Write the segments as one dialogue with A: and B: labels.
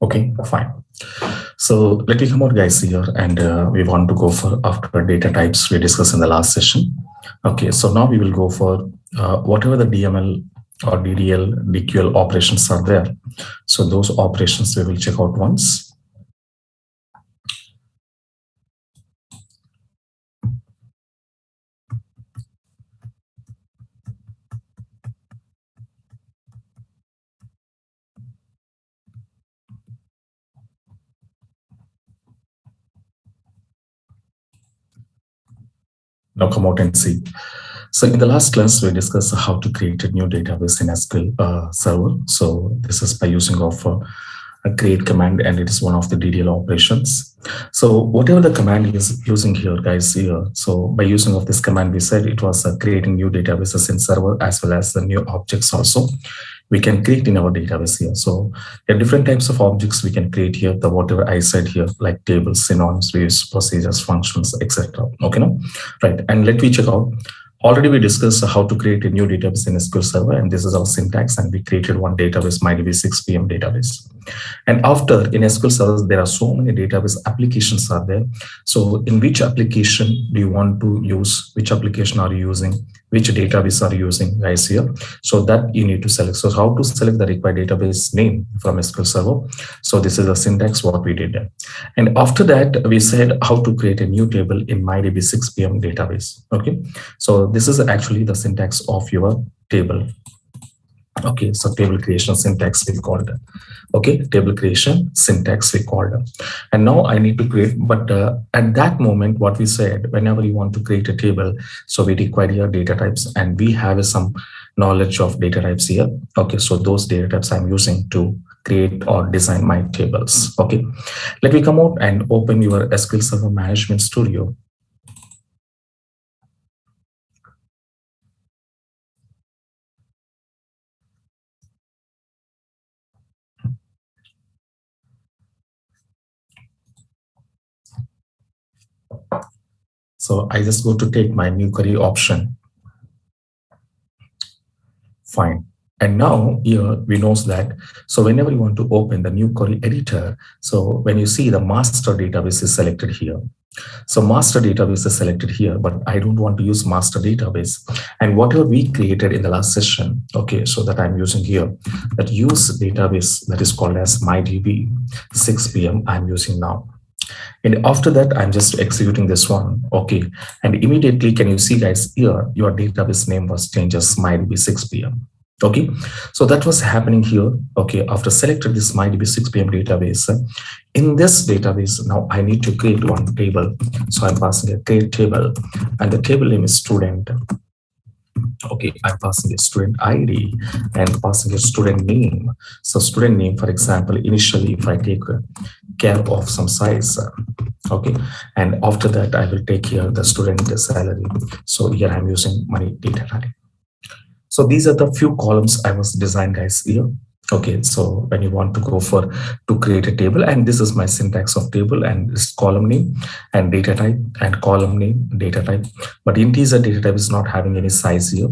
A: Okay, fine. So let me come out guys here, and we want to go for after data types we discussed in the last session. Okay, so now we will go for whatever the DML or DDL, DQL operations are there. So those operations we will check out once. Now come out and see. So in the last class, we discussed how to create a new database in SQL Server. So this is by using of a create command, and it is one of the DDL operations. So whatever the command is using here, guys, here. So by using of this command, we said it was creating new databases in server as well as the new objects also we can create in our database here. So there are different types of objects we can create here. The whatever I said here, like tables, synonyms, views, procedures, functions, etc. Okay, no? Right. And let me check out. Already we discussed how to create a new database in SQL Server, and this is our syntax, and we created one database, MyDB6PM database. And after in SQL Server, there are so many database applications are there. So in which application do you want to use? Which application are you using? Which database are you using, guys, here? So that you need to select. So how to select the required database name from SQL Server? So this is the syntax what we did. And after that, we said how to create a new table in MyDB6PM database. Okay, so this is actually the syntax of your table. Okay, so table creation syntax we called it. Okay, table creation syntax we called it. And now I need to create, but at that moment, what we said, whenever you want to create a table, so we require your data types, and we have some knowledge of data types here. Okay, so those data types I'm using to create or design my tables. Okay, let me come out and open your SQL Server Management Studio. So I just go to take my new query option. Fine. And now here we know that, so whenever you want to open the new query editor, so when you see the master database is selected here. So master database is selected here, but I don't want to use master database. And whatever we created in the last session, okay, so that I'm using here, that use database that is called as MyDB 6PM I'm using now. And after that, I'm just executing this one. Okay. And immediately, can you see, guys, here, your database name was changed as MyDB6PM. Okay. So that was happening here. Okay. After selected this MyDB6PM database, in this database, now I need to create one table. So I'm passing a create table, and the table name is student. Okay, I'm passing a student ID and passing a student name. So student name, for example, initially, if I take care of some size, okay, and after that, I will take here the student salary. So here I'm using money data type. So these are the few columns I was designed, guys, here. Okay, so when you want to go for to create a table, and this is my syntax of table, and this column name and data type, and column name, data type. But integer data type is not having any size here.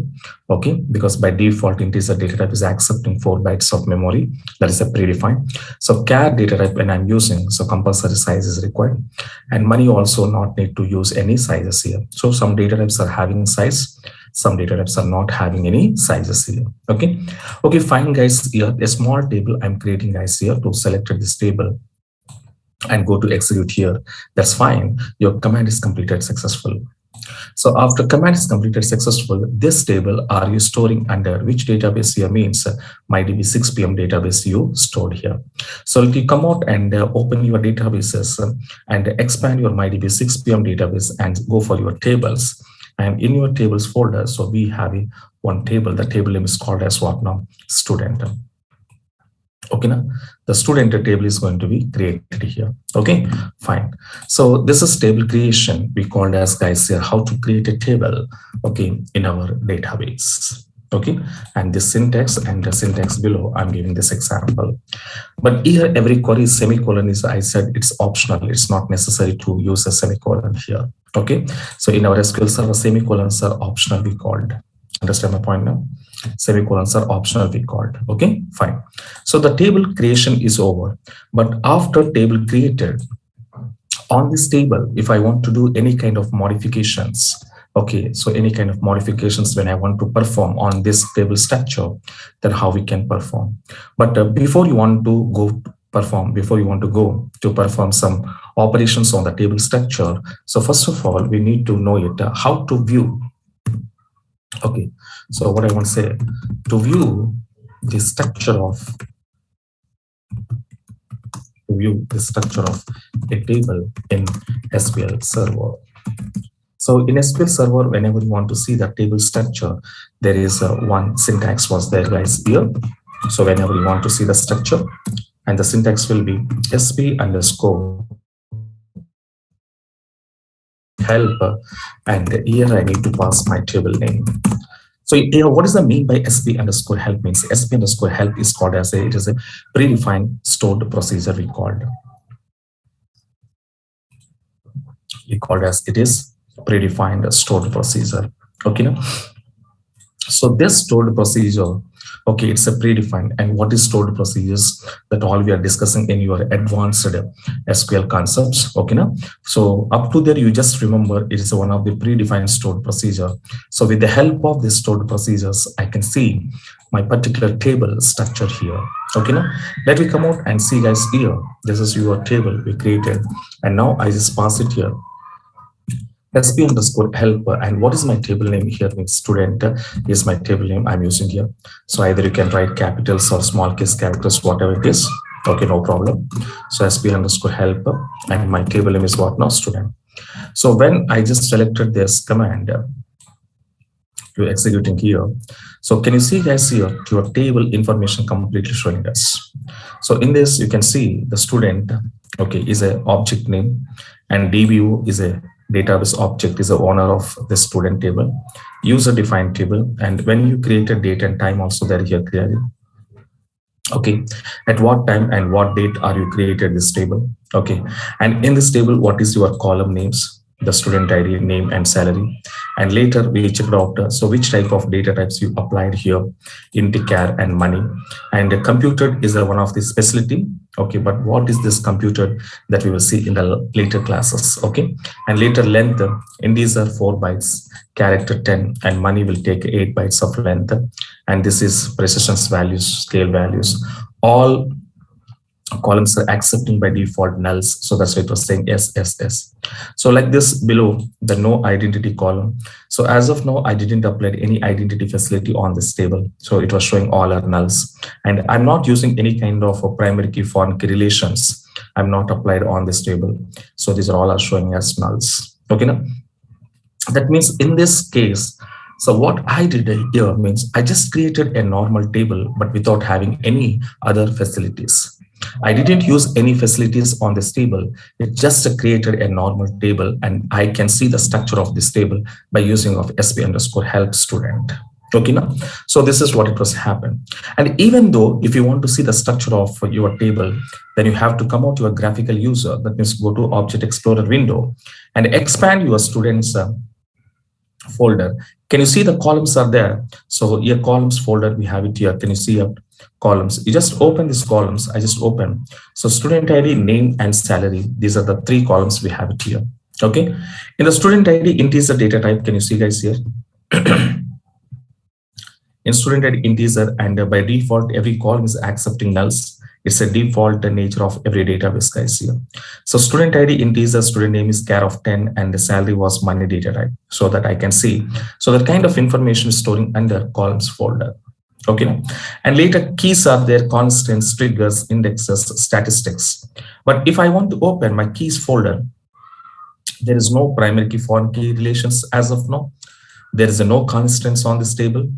A: Okay, because by default integer data type is accepting 4 bytes of memory. That is a predefined. So char data type when I'm using, so compulsory size is required, and money also not need to use any sizes here. So some data types are having size. Some data types are not having any sizes here. Okay. Okay, fine, guys. Here, a small table I'm creating, guys, here to select this table and go to execute here. That's fine. Your command is completed successful. So after command is completed successful, this table are you storing under which database here means MyDB6PM database you stored here. So if you come out and open your databases and expand your MyDB6PM database and go for your tables. And in your tables folder, so we have one table. The table name is called as what now? Student. Okay, now the student table is going to be created here. Okay, fine. So this is table creation. We called as, guys, here how to create a table. Okay, in our database. Okay, and the syntax and the syntax below, I'm giving this example. But here every query semicolon is, I said it's optional. It's not necessary to use a semicolon here. Okay, so in our SQL Server, semicolons are optional, we called. Understand my point now? Semicolons are optional, we called. Okay, fine. So the table creation is over, but after table created, on this table, if I want to do any kind of modifications, okay, so any kind of modifications when I want to perform on this table structure, then how we can perform. But before you want to go perform some operations on the table structure, so first of all, we need to know it, how to view. Okay, so what I want to say, to view the structure of a table in SQL Server. So in SQL Server, whenever you want to see the table structure, there is one syntax was there, guys, here. So whenever you want to see the structure, and the syntax will be sp underscore help, and here I need to pass my table name. So here, what does that mean by sp underscore help means? Sp underscore help is called as it is a predefined stored procedure, we called as it is predefined stored procedure. Okay, now, so this stored procedure, okay, it's a predefined. And what is stored procedures? That all we are discussing in your advanced SQL concepts. Okay, now, so up to there, you just remember it is one of the predefined stored procedure. So with the help of the stored procedures, I can see my particular table structure here. Okay, now let me come out and see, guys, here. This is your table we created, and now I just pass it here. sp underscore help, and what is my table name here? Means student is my table name I'm using here. So either you can write capitals or small case characters, whatever it is. Okay, no problem. So sp underscore help, and my table name is what now? Student. So when I just selected this command, you're executing here. So can you see, guys, here your table information completely showing us. So in this, you can see the student, okay, is a object name, and dbu is a database object, is the owner of the student table, user defined table, and when you created date and time also there here clearly. Okay, at what time and what date are you created this table? Okay, and in this table, what is your column names? The student ID, name, and salary. And later we checked out so which type of data types you applied here, char and money. And computed is one of the specialty. Okay, but what is this computed that we will see in the later classes? Okay, and later length, integer 4 bytes, character 10, and money will take 8 bytes of length. And this is precision values, scale values. All columns are accepting by default nulls. So that's why it was saying SSS. So like this below the no identity column. So as of now, I didn't apply any identity facility on this table. So it was showing all our nulls. And I'm not using any kind of a primary key foreign key relations. I'm not applied on this table. So these are all are showing as nulls. Okay, now that means in this case, so what I did here means I just created a normal table, but without having any other facilities. I didn't use any facilities on this table. It just created a normal table, and I can see the structure of this table by using of sp underscore help student. Okay, now, so this is what it was happen. And even though if you want to see the structure of your table, then you have to come out to a graphical user. That means go to Object Explorer window and expand your students folder. Can you see the columns are there? So here columns folder, we have it here. Can you see columns? You just open these columns. I just open. So student ID, name, and salary. These are the 3 columns we have it here. Okay. In the student ID, integer data type. Can you see, guys, here? In student ID integer, and by default, every column is accepting nulls. It's a default nature of every database, guys, here. So student ID integer, student name is char of 10, and the salary was money data type, so that I can see. So that kind of information is storing under columns folder. Okay, and later keys are there, constants, triggers, indexes, statistics. But if I want to open my keys folder, there is no primary key foreign key relations as of now. There is no constants on this table.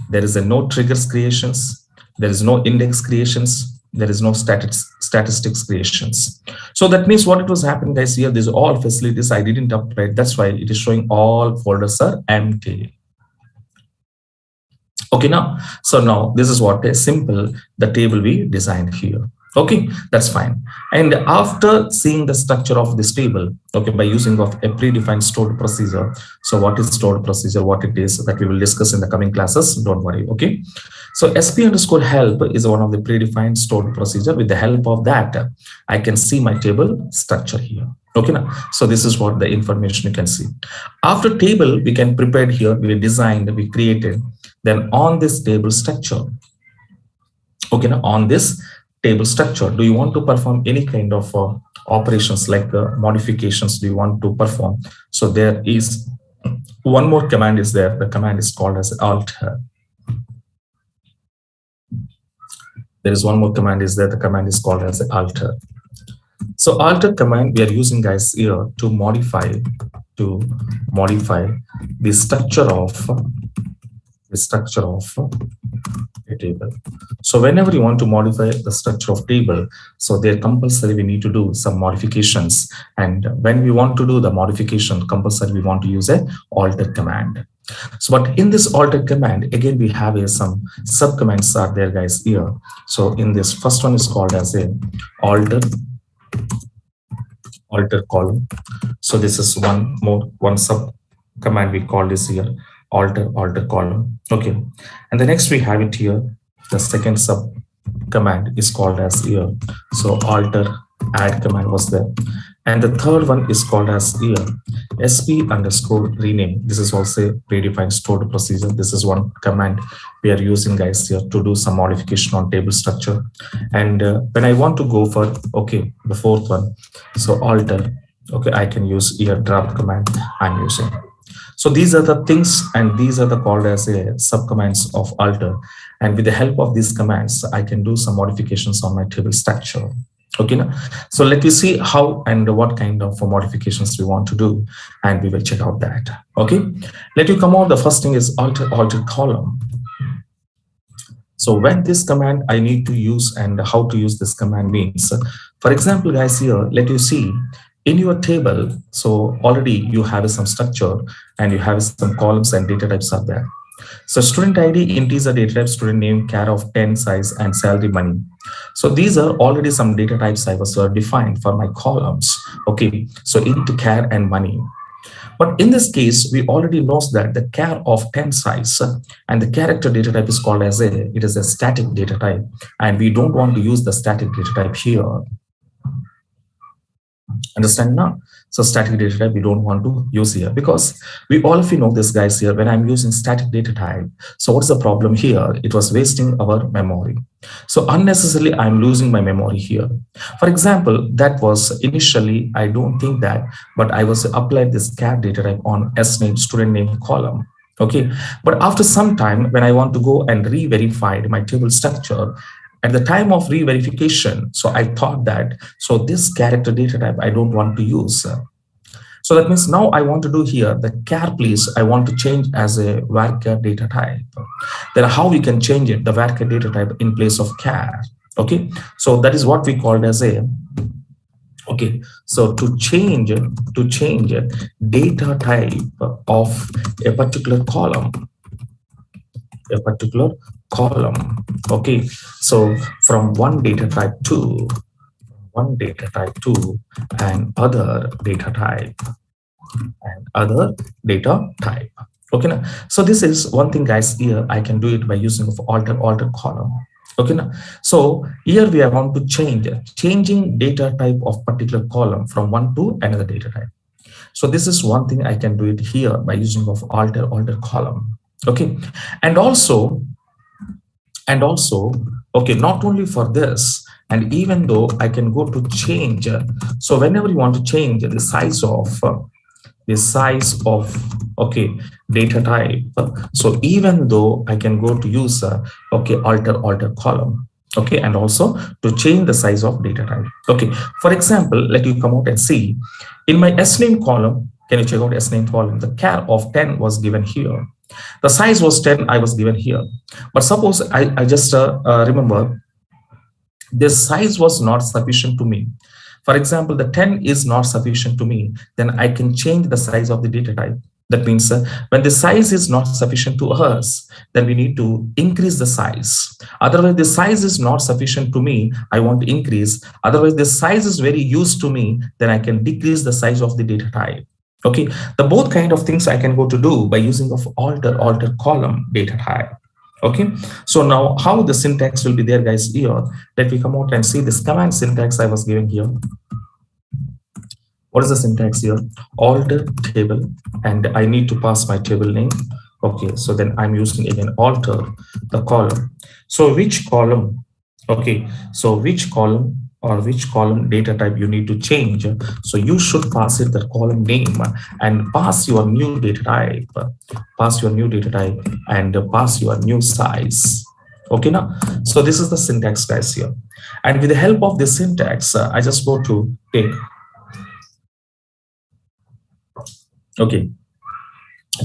A: There is no triggers creations. There is no index creations. There is no statistics creations. So that means what it was happening, guys, here, these all facilities I didn't upgrade. That's why it is showing all folders are empty. Okay, now, so now this is what a simple, the table we designed here. Okay, that's fine. And after seeing the structure of this table, okay, by using of a predefined stored procedure. So what is stored procedure, what it is, that we will discuss in the coming classes, don't worry, okay. So sp underscore help is one of the predefined stored procedure. With the help of that, I can see my table structure here. Okay, now, so this is what the information you can see. After table, we can prepare here, we designed, we created, then on this table structure, okay, now on this table structure, do you want to perform any kind of operations like modifications do you want to perform? So there is one more command is there. The command is called as alter. There is one more command is there. The command is called as alter. So alter command we are using, guys, here to modify the structure of a table. So whenever you want to modify the structure of table, so there compulsory we need to do some modifications. And when we want to do the modification, compulsory we want to use a alter command. So but in this alter command, again we have some sub commands are there, guys, here. So in this first one is called as a alter column. So this is one sub command we call this here alter column. Okay, and the next we have it here. The second sub command is called as here. So alter add command was there. And the third one is called as here sp underscore rename. This is also a predefined stored procedure. This is one command we are using, guys, here to do some modification on table structure. And when I want to go for, okay, the fourth one, so alter, okay, I can use here drop command I'm using. So these are the things, and these are the called as a sub commands of alter. And with the help of these commands, I can do some modifications on my table structure. Okay, now, so let me see how and what kind of modifications we want to do, and we will check out that. Okay, let you come out. The first thing is alter column. So when this command I need to use and how to use this command means, for example, guys, here let you see in your table. So already you have some structure and you have some columns and data types are there. So student ID, integer data type, student name, char of 10, size, and salary, money. So these are already some data types I was defined for my columns. Okay, so int, char, and money. But in this case, we already know that the char of 10 size and the character data type is called as it is a static data type, and we don't want to use the static data type here. Understand now? So static data type we don't want to use here, because we all of you know this, guys, here when I'm using static data type. So what's the problem here? It was wasting our memory. So unnecessarily I'm losing my memory here. For example, that was initially, I don't think that, but I was applied this char data type on sname student name column. Okay, but after some time when I want to go and re-verify my table structure, at the time of re-verification, so I thought that, so this character data type I don't want to use. So that means now I want to do here the char, please, I want to change as a varchar data type. Then how we can change it, the varchar data type in place of char. Okay, so that is what we called as a, okay, so to change data type of a particular column, okay, so from one data type to and other data type okay, now so this is one thing, guys, here I can do it by using of alter column. Okay, now so here we are going to changing data type of particular column from one to another data type. So this is one thing I can do it here by using of alter column. Okay, and also, okay, not only for this, and even though I can go to change, so whenever you want to change the size of okay data type, so even though I can go to use okay alter column, okay, and also to change the size of data type. Okay, for example, let you come out and see in my sname column. Can you check out sname column? The char of 10 was given here. The size was 10, I was given here. But suppose I just remember this size was not sufficient to me. For example, the 10 is not sufficient to me. Then I can change the size of the data type. That means when the size is not sufficient to us, then we need to increase the size. Otherwise, the size is not sufficient to me, I want to increase. Otherwise, the size is very used to me, then I can decrease the size of the data type. Okay, the both kind of things I can go to do by using of alter column data type. Okay, so now how the syntax will be there, guys, here. Let me come out and see this command syntax I was giving here. What is the syntax here? Alter table, and I need to pass my table name. Okay, so then I'm using again alter the column. So which column? Okay, so which column or which column data type you need to change? So you should pass it the column name and pass your new data type, pass your new data type, and pass your new size. Okay, now, so this is the syntax, guys, here. And with the help of this syntax, I just go to take. Okay,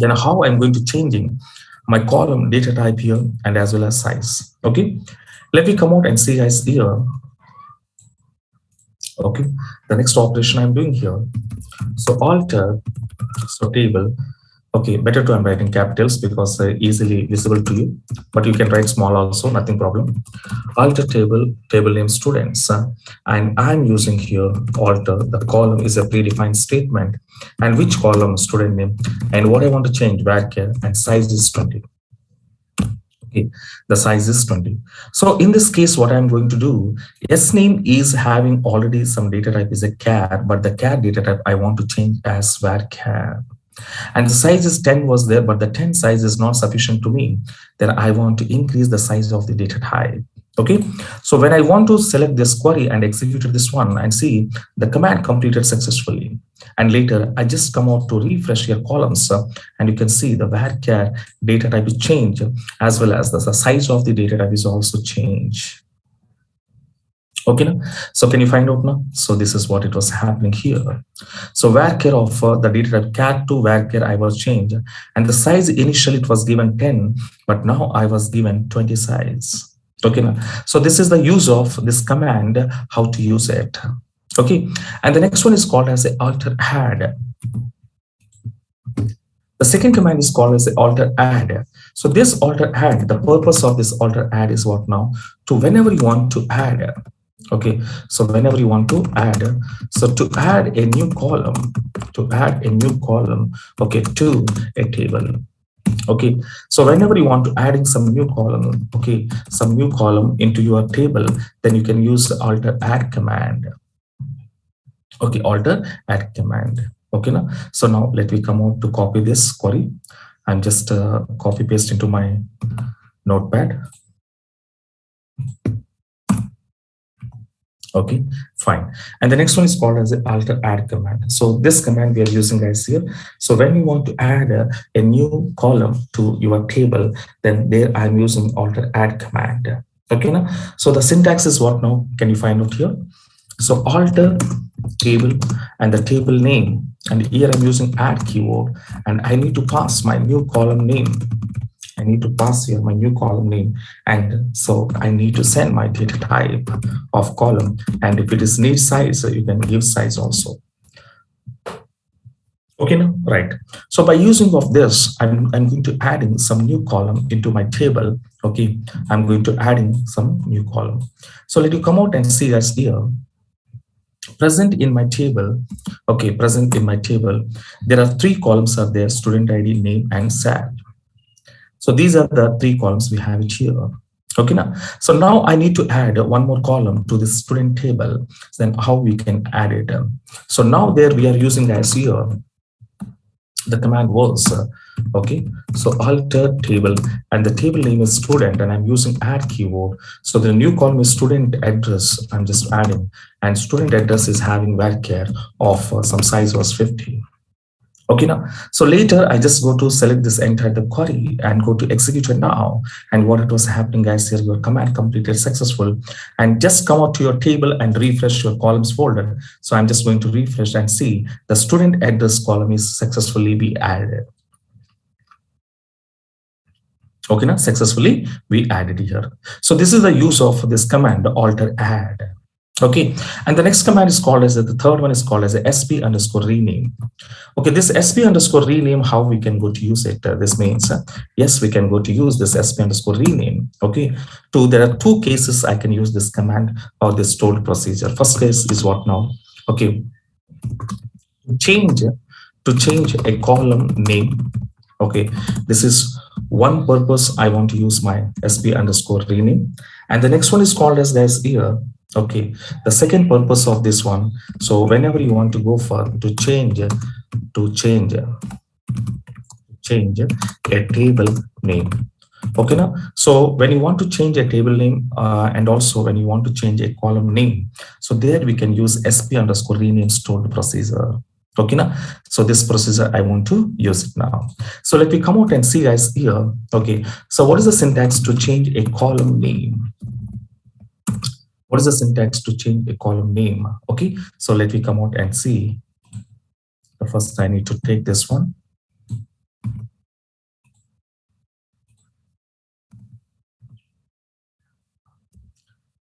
A: then how I'm going to changing my column data type here and as well as size. Okay, let me come out and see, guys, here. Okay, the next operation I'm doing here. So alter, so table. Okay, better to I'm writing capitals because easily visible to you, but you can write small also, nothing problem. Alter table, table name students, and I'm using here alter. The column is a predefined statement, and which column student name, and what I want to change varchar, and size is 20. Okay, the size is 20. So in this case, what I'm going to do, S name is having already some data type is a char, but the char data type I want to change as varchar. And the size is 10 was there, but the 10 size is not sufficient to me. Then I want to increase the size of the data type. Okay, so when I want to select this query and execute this one and see the command completed successfully, and later I just come out to refresh your columns, and you can see the varchar data type is changed, as well as the size of the data type is also changed. Okay, now, so can you find out now? So this is what it was happening here. So varchar of the data type char to varchar I was changed, and the size initially it was given 10, but now I was given 20 size. Okay, now, so this is the use of this command, how to use it. Okay, and the next one is called as a alter add. The second command is called as alter add. So this alter add, the purpose of this alter add is what now? To whenever you want to add. Okay, so whenever you want to add, so to add a new column, okay, to a table. Okay, so whenever you want to adding some new column, okay, some new column into your table, then you can use the alter add command. Okay, alter add command. Okay, now, so now let me come out to copy this query. I'm just copy paste into my notepad. Okay, fine. And the next one is called as the alter add command. So this command we are using, guys, here. So when you want to add a new column to your table, then there I'm using alter add command. Okay, now, so the syntax is what now? Can you find out here? So alter table and the table name, and here I'm using add keyword, and I need to pass my new column name. I need to pass here my new column name, and so I need to send my data type of column, and if it is need size, you can give size also. Okay, now, right. So by using of this, I'm going to adding some new column into my table. Okay, I'm going to adding some new column. So let you come out and see as here. Present in my table, okay, present in my table, there are 3 columns are there: student ID, name, and SAT. So these are the 3 columns we have it here. Okay, now, so now I need to add one more column to the student table. Then how we can add it? So now there we are using as here, the command was, okay, so alter table, and the table name is student, and I'm using add keyword. So the new column is student address, I'm just adding, and student address is having varchar of some size was 50. Okay, now, so later I just go to select this entire the query and go to execute it now. And what it was happening, guys, here your command completed successful, and just come out to your table and refresh your columns folder. So I'm just going to refresh and see the student address column is successfully be added. Okay, now successfully we added here. So this is the use of this command alter add. Okay, and the next command is called as the third one is called as a sp underscore rename. Okay, this sp underscore rename, how we can go to use it? This means yes, we can go to use this sp underscore rename. Okay, there are two cases I can use this command or this stored procedure. First case is what now? Okay, change to change a column name. Okay, this is one purpose I want to use my sp underscore rename, and the next one is called as guys here. Okay, the second purpose of this one, so whenever you want to go for to change a table name. Okay, now so when you want to change a table name and also when you want to change a column name, so there we can use sp underscore rename stored procedure. Okay, now so this procedure I want to use it now. So let me come out and see guys here. Okay, so what is the syntax to change a column name? What is the syntax to change a column name? Okay, so let me come out and see. First I need to take this one.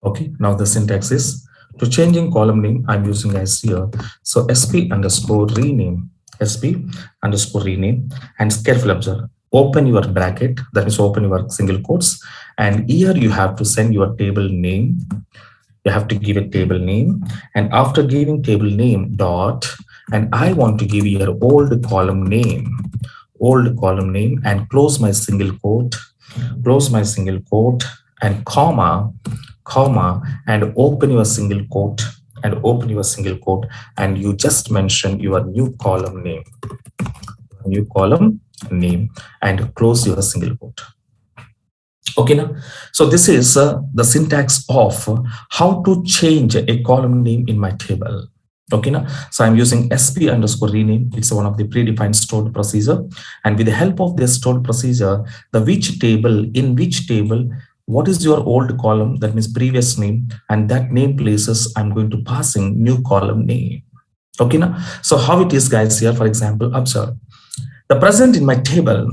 A: Okay, now the syntax is to changing column name I'm using as here. So sp underscore rename, and careful observe. Open your bracket, that means open your single quotes, and here you have to send your table name. You have to give a table name, and after giving table name dot, and I want to give your old column name, and close my single quote, and comma, and open your single quote, and you just mention your new column name, and close your single quote. Okay, now so this is the syntax of how to change a column name in my table. Okay, now so I'm using sp underscore rename. It's one of the predefined stored procedure, and with the help of this stored procedure, in which table, what is your old column, that means previous name, and that name places I'm going to passing new column name. Okay, now so how it is guys here, for example, observe the present in my table,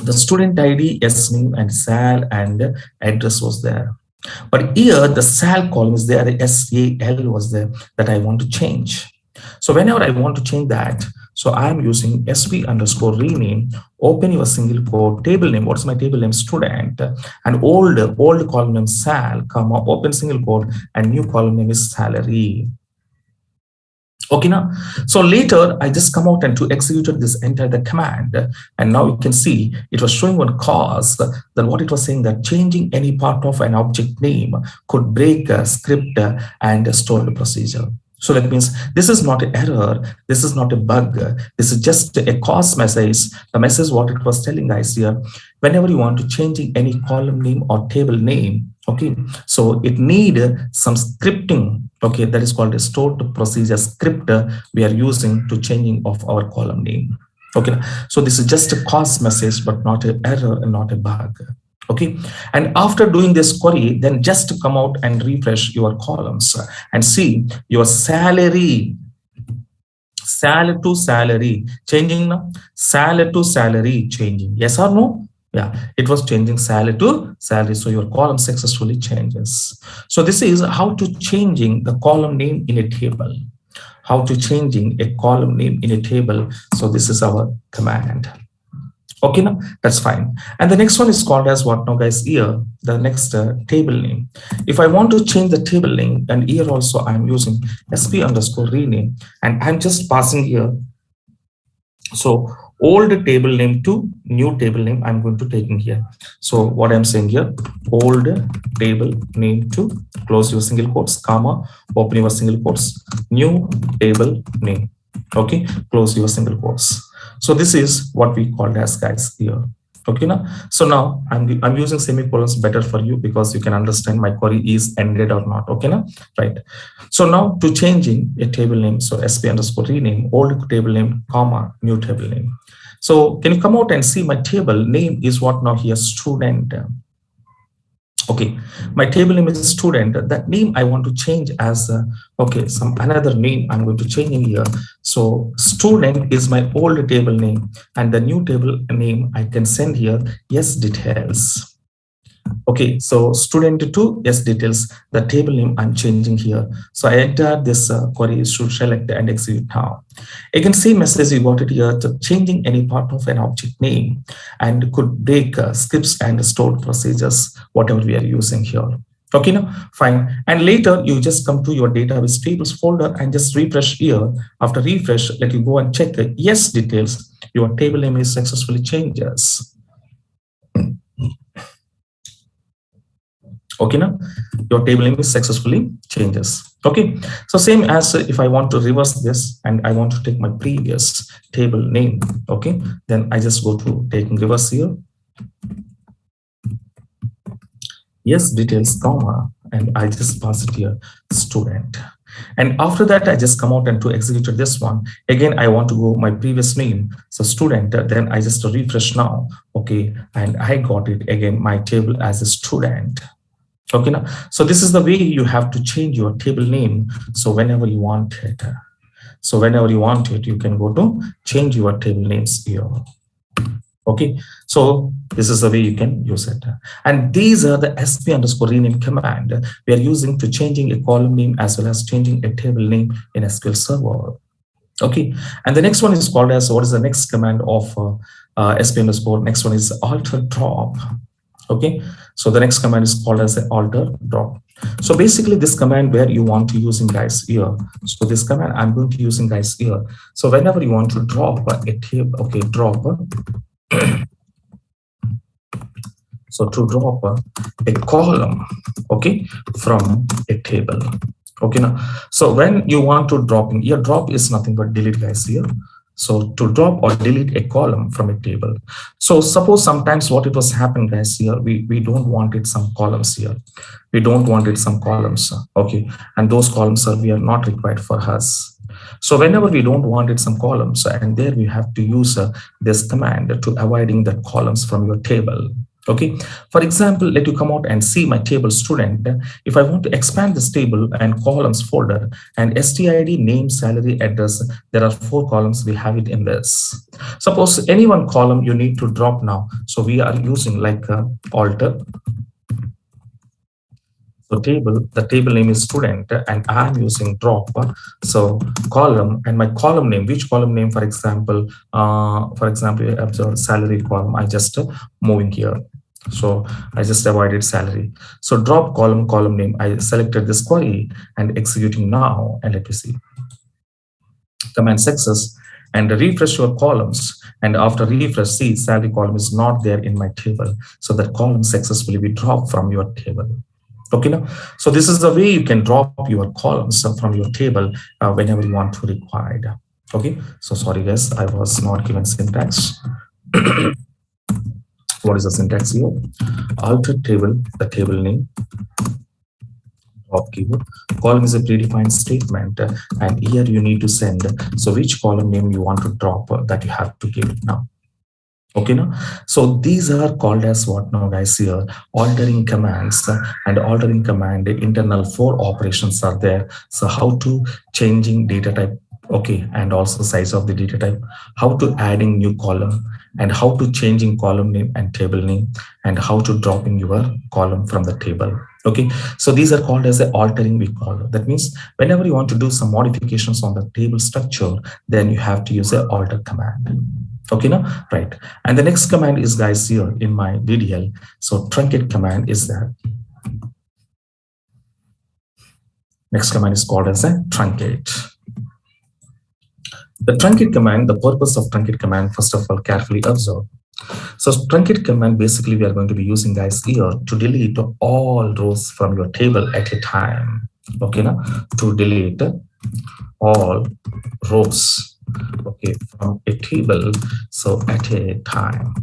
A: the student ID, yes name, and sal and address was there. But here the sal column is there, the SAL was there, that I want to change. So whenever I want to change that, so I am using sp underscore rename, open your single quote, table name, what's my table name, student, and old column name sal, comma, open single quote, and new column name is salary. Okay, now so later I just come out and to executed this entire command, and now you can see it was showing one cause that what it was saying, that changing any part of an object name could break a script and store the procedure. So that means this is not an error, this is not a bug, this is just a cause message. The message what it was telling guys here, whenever you want to changing any column name or table name, okay, so it need some scripting. Okay, that is called a stored procedure script we are using to changing of our column name. Okay, so this is just a cause message, but not an error and not a bug. Okay, and after doing this query, then just come out and refresh your columns and see your salary to salary changing now, salary to salary changing, yes or no? Yeah, it was changing salary to salary, so your column successfully changes. So this is how to changing the column name in a table, how to changing a column name in a table. So this is our command. Okay, now that's fine. And the next one is called as what now guys, here the next table name. If I want to change the table name, and here also I'm using sp underscore rename, and I'm just passing here, so old table name to new table name I'm going to take in here. So what I'm saying here, old table name to close your single quotes, comma, open your single quotes, new table name. Okay, close your single quotes. So this is what we called as guys here. Okay, now so now I'm using semicolons better for you because you can understand my query is ended or not. Okay, now right. So now to changing a table name, so sp underscore rename, old table name, comma, new table name. So can you come out and see my table name is what now here, student. Okay, my table name is student. That name I want to change as okay, some another name I'm going to change in here. So student is my old table name, and the new table name I can send here, yes details. Okay, so student 2, yes, details, the table name I'm changing here. So I enter this query should select and execute now. Again, same message you got it here, to changing any part of an object name and could break scripts and stored procedures, whatever we are using here. Okay, now fine. And later you just come to your database tables folder and just refresh here. After refresh, let you go and check the yes details. Your table name is successfully changes. Okay, now your table name is successfully changes. Okay, so same as if I want to reverse this and I want to take my previous table name. Okay, then I just go to taking reverse here. Yes, details, comma, and I just pass it here, student. And after that, I just come out and to execute this one. Again, I want to go my previous name. So student, then I just refresh now. Okay, and I got it again, my table as a student. Okay, now, so this is the way you have to change your table name. So whenever you want it, you can go to change your table names here. Okay, so this is the way you can use it. And these are the sp_rename command we are using to changing a column name as well as changing a table name in SQL Server. Okay, and the next one is called as, what is the next command of sp_? Next one is alter drop. Okay, so the next command is called as the alter drop. So basically this command where you want to using guys here. So this command I'm going to using guys here. So whenever you want to drop a table, okay, drop. So to drop a column, okay, from a table. Okay, now, so when you want to drop in here, drop is nothing but delete guys here. So to drop or delete a column from a table. So suppose sometimes what it was happen guys here, we don't want it some columns here. We don't want it some columns. Okay, and those columns are we are not required for us. So whenever we don't want it some columns, and there we have to use this command to avoiding the columns from your table. Okay, for example, let you come out and see my table student. If I want to expand this table and columns folder and STID, name, salary, address, there are 4 columns. We have it in this. Suppose any one column you need to drop now. So we are using like alter. So the table name is student and I'm using drop. So column and my column name, which column name, for example, observe salary column, I just moving here. So I just avoided salary. So drop column name, I selected this query and executing now, and let me see. Command success and refresh your columns. And after refresh, see salary column is not there in my table. So that column successfully be dropped from your table. Okay, now, so this is the way you can drop your columns from your table whenever you want to require. Okay, so sorry guys, I was not given syntax. What is the syntax here? Alter table, the table name, drop keyword. Column is a predefined statement, and here you need to send. So which column name you want to drop that you have to give it now. Okay, now, so these are called as what now guys here? Altering commands, and altering command internal 4 operations are there. So how to changing data type, okay, and also size of the data type, how to adding new column, and how to changing column name and table name, and how to dropping your column from the table. Okay, so these are called as the altering we call. That means whenever you want to do some modifications on the table structure, then you have to use the alter command. Okay, now, right. And the next command is guys here in my DDL. So truncate command is there. Next command is called as a truncate. The truncate command, the purpose of truncate command, first of all, carefully observe. So truncate command, basically we are going to be using guys here to delete all rows from your table at a time. Okay, now to delete all rows, okay, from a table, so at a time.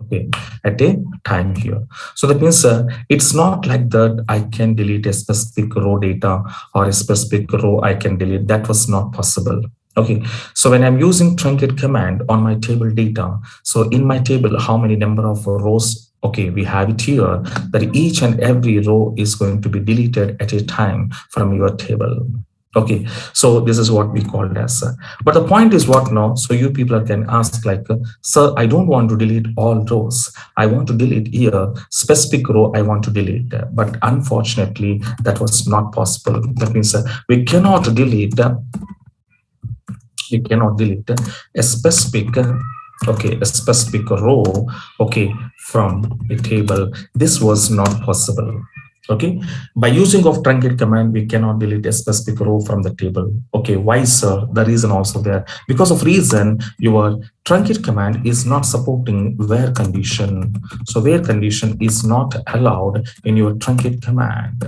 A: Okay, at a time here. So that means it's not like that I can delete a specific row data or a specific row I can delete. That was not possible. Okay, so when I'm using truncate command on my table data, so in my table, how many number of rows? Okay, we have it here that each and every row is going to be deleted at a time from your table. Okay, so this is what we called as. But the point is what now? So you people can ask like, sir, I don't want to delete all rows. I want to delete here specific row. I want to delete, but unfortunately that was not possible. That means we cannot delete. We cannot delete a specific. Okay, a specific row. Okay, from a table. This was not possible. Okay, by using of truncate command, we cannot delete a specific row from the table. Okay, why, sir? The reason also there, because of reason your truncate command is not supporting where condition. So where condition is not allowed in your truncate command.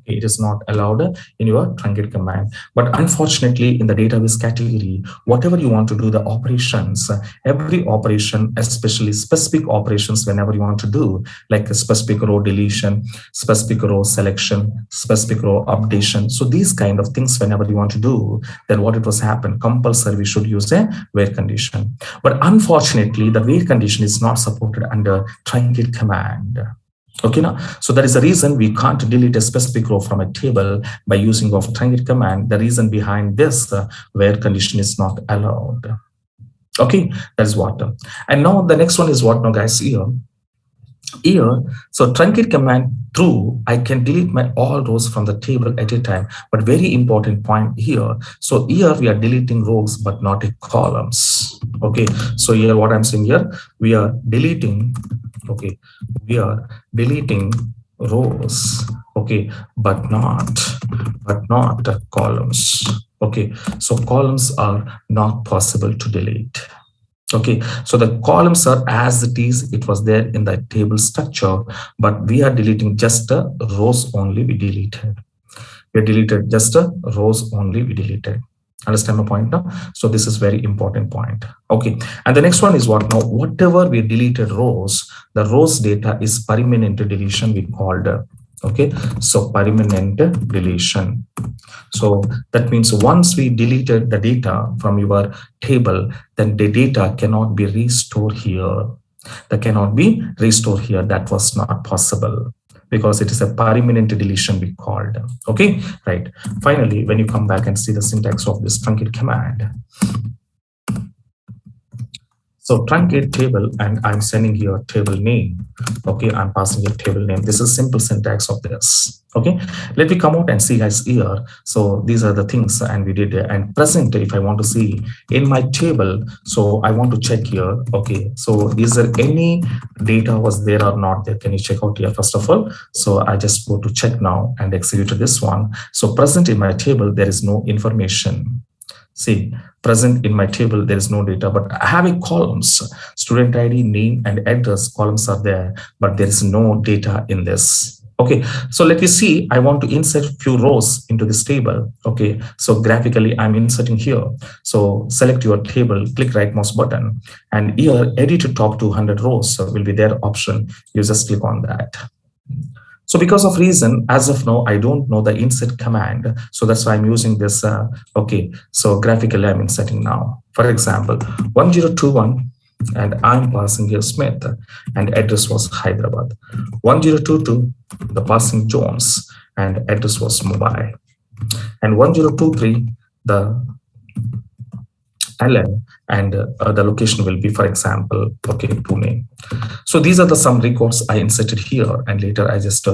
A: It is not allowed in your truncate command. But unfortunately, in the database category, whatever you want to do, the operations, every operation, especially specific operations, whenever you want to do, like a specific row deletion, specific row selection, specific row updation. So these kind of things, whenever you want to do, then what it was happen, compulsory we should use a where condition. But unfortunately, the where condition is not supported under truncate command. Okay, now, so that is the reason we can't delete a specific row from a table by using of truncate command. The reason behind this, where condition is not allowed. Okay, that's what. And now the next one is what now, guys? Here, so truncate command true, I can delete my all rows from the table at a time. But very important point here. So here we are deleting rows, but not columns. Okay, so here what I'm saying here, we are deleting. Okay, we are deleting rows. Okay, but not columns. Okay, so columns are not possible to delete. Okay, so the columns are as it is, it was there in the table structure, but we are deleting just the rows only we deleted. We deleted just the rows only we deleted. Understand my point now? So this is very important point. Okay, and the next one is what now? Whatever we deleted rows, the rows data is permanent deletion we called. Okay, so permanent deletion. So that means once we deleted the data from your table, then the data cannot be restored here. That cannot be restored here. That was not possible because it is a permanent deletion we called. Okay, right. Finally, when you come back and see the syntax of this truncate command. So truncate table, and I'm sending here table name. Okay, I'm passing a table name. This is simple syntax of this. Okay, let me come out and see guys here. So these are the things, and we did and present. If I want to see in my table, so I want to check here. Okay, so is there any data was there or not there? Can you check out here first of all? So I just go to check now and execute this one. So present in my table, there is no information. See, present in my table, there is no data, but I have a columns, student ID, name, and address columns are there, but there is no data in this. Okay, so let me see, I want to insert few rows into this table. Okay, so graphically, I'm inserting here. So select your table, click right mouse button, and here, edit to top 200 rows so will be their option. You just click on that. So because of reason, as of now, I don't know the insert command. So that's why I'm using this. Okay, so graphically, I'm inserting now. For example, 1021, and I'm passing here Smith, and address was Hyderabad. 1022, the passing Jones, and address was Mumbai. And 1023, the Allen, and the location will be, for example, okay, Pune. So these are the some records I inserted here, and later I just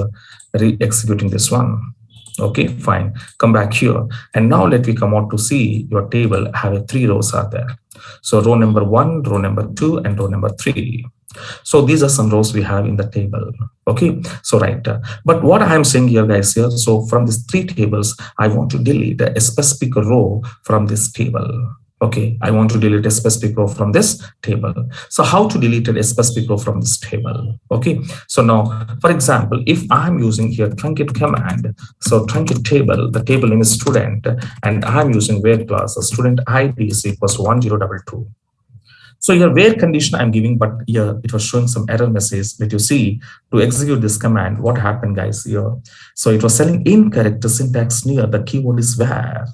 A: re-executing this one. Okay, fine. Come back here, and now let me come out to see your table have 3 rows are there. So row number 1, row number 2, and row number 3. So these are some rows we have in the table. Okay, so right. But what I'm saying here, guys, here, so from these 3 tables, I want to delete a specific row from this table. Okay, I want to delete a specific row from this table. So how to delete a specific row from this table? Okay, so now, for example, if I'm using here truncate command, so truncate table, the table name is student, and I'm using where class, so student ID is equals to 1022. So here where condition I'm giving, but here it was showing some error message that you see to execute this command. What happened, guys, here? So it was telling incorrect syntax near the keyword is where.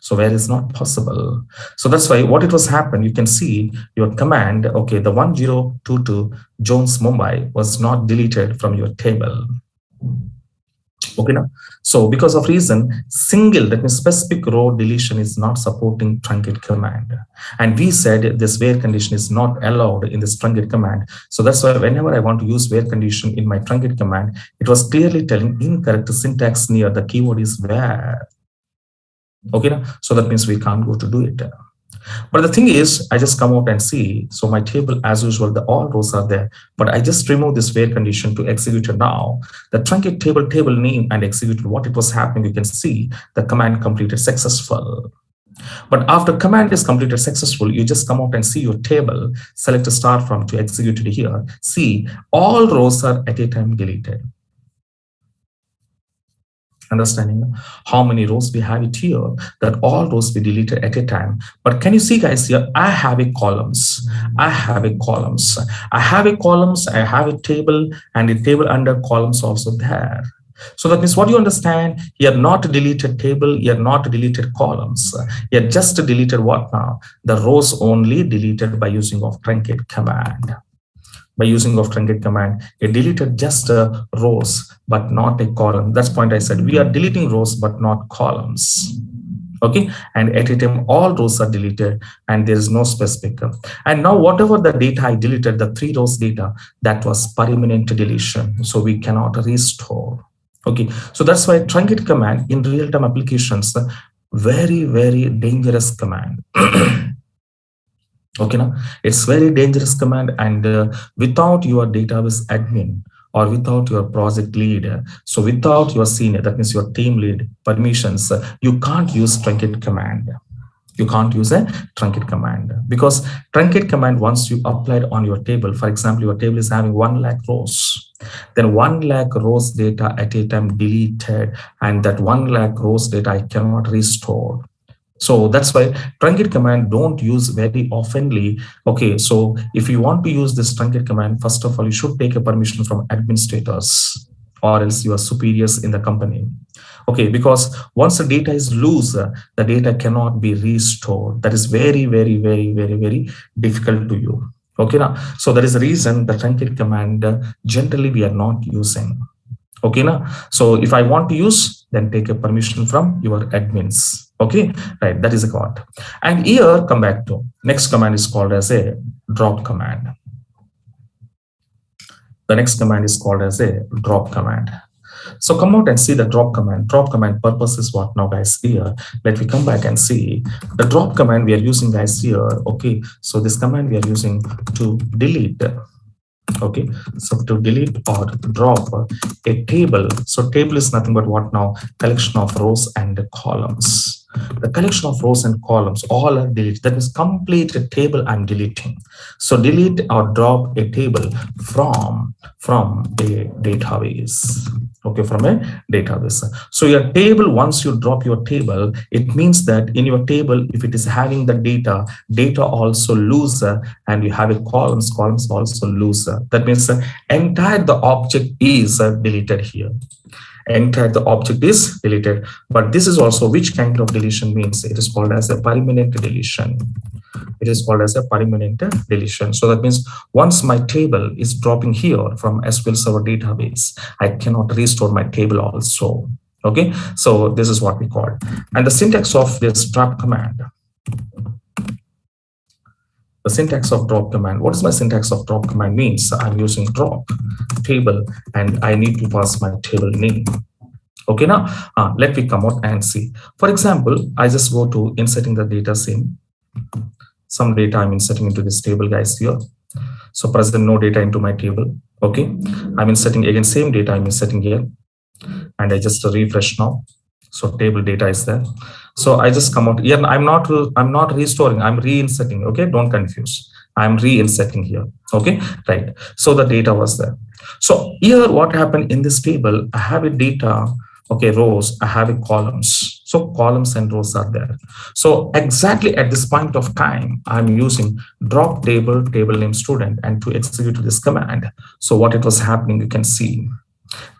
A: So where is not possible. So that's why what it was happened, you can see your command, okay, the 1022 Jones Mumbai was not deleted from your table. Okay, now, so because of reason, single, that means specific row deletion is not supporting truncate command. And we said this where condition is not allowed in this truncate command. So that's why whenever I want to use where condition in my truncate command, it was clearly telling incorrect syntax near the keyword is where. Okay, now, so that means we can't go to do it. But the thing is, I just come out and see, so my table as usual, the all rows are there, but I just remove this where condition to execute it now. The truncate table name and executed what it was happening. You can see the command completed successful. But after command is completed successful, you just come out and see your table, select a start from to execute it here. See, all rows are at a time deleted. Understanding how many rows we have it here, that all rows be deleted at a time. But can you see, guys, here I have a columns, I have a columns, I have a columns, I have a table, and a table under columns also there. So that means what you understand, you're not deleted table, you're not deleted columns, you're just deleted what now? The rows only deleted by using of truncate command. By using of truncate command, it deleted just rows, but not a column. That's point I said, we are deleting rows, but not columns. Okay, and at a time, all rows are deleted and there is no specific. And now whatever the data I deleted, the 3 rows data, that was permanent deletion. So we cannot restore. Okay, so that's why truncate command in real-time applications, very, very dangerous command. Okay, now it's very dangerous command, and without your database admin or without your project lead, so without your senior, that means your team lead permissions, you can't use truncate command. You can't use a truncate command, because truncate command, once you applied on your table, for example, your table is having 1 lakh rows, then 1 lakh rows data at a time deleted, and that 1 lakh rows data I cannot restore. So that's why truncate command don't use very oftenly. Okay, so if you want to use this truncate command, first of all, you should take a permission from administrators or else your superiors in the company. Okay, because once the data is loose, the data cannot be restored. That is very, very, very, very, very difficult to you. Okay, now, so that is the reason the truncate command generally we are not using. Okay, now, so if I want to use, then take a permission from your admins. Okay, right, that is a command. And here, come back to next command is called as a drop command. The next command is called as a drop command. So come out and see the drop command. Drop command purpose is what now, guys? Here, let me come back and see the drop command we are using, guys, here. Okay, so this command we are using to delete. Okay, so to delete or drop a table. So table is nothing but what now? Collection of rows and columns. The collection of rows and columns all are deleted. That means complete a table I'm deleting. So delete or drop a table from a database. Okay, from a database. So your table, once you drop your table, it means that in your table, if it is having the data also lose, and you have a columns also lose. That means entire the object is deleted here. Entire the object is deleted, but this is also which kind of deletion means it is called as a permanent deletion. It is called as a permanent deletion. So that means once my table is dropping here from SQL Server database, I cannot restore my table also. Okay, so this is what we call. And the syntax of this drop command. The syntax of drop command. What is my syntax of drop command means? I'm using drop table and I need to pass my table name. Okay, now let me come out and see. For example, I just go to inserting the data scene. Some data I'm inserting into this table, guys, here. So present no data into my table. Okay, I'm inserting again same data I'm inserting here, and I just refresh now. So table data is there. So I just come out here. I'm not restoring, I'm reinserting. Okay, don't confuse. I'm reinserting here. Okay, right. So the data was there. So here what happened in this table, I have a data, okay, rows, I have a columns. So columns and rows are there. So exactly at this point of time, I'm using drop table name student and to execute this command. So what it was happening, you can see.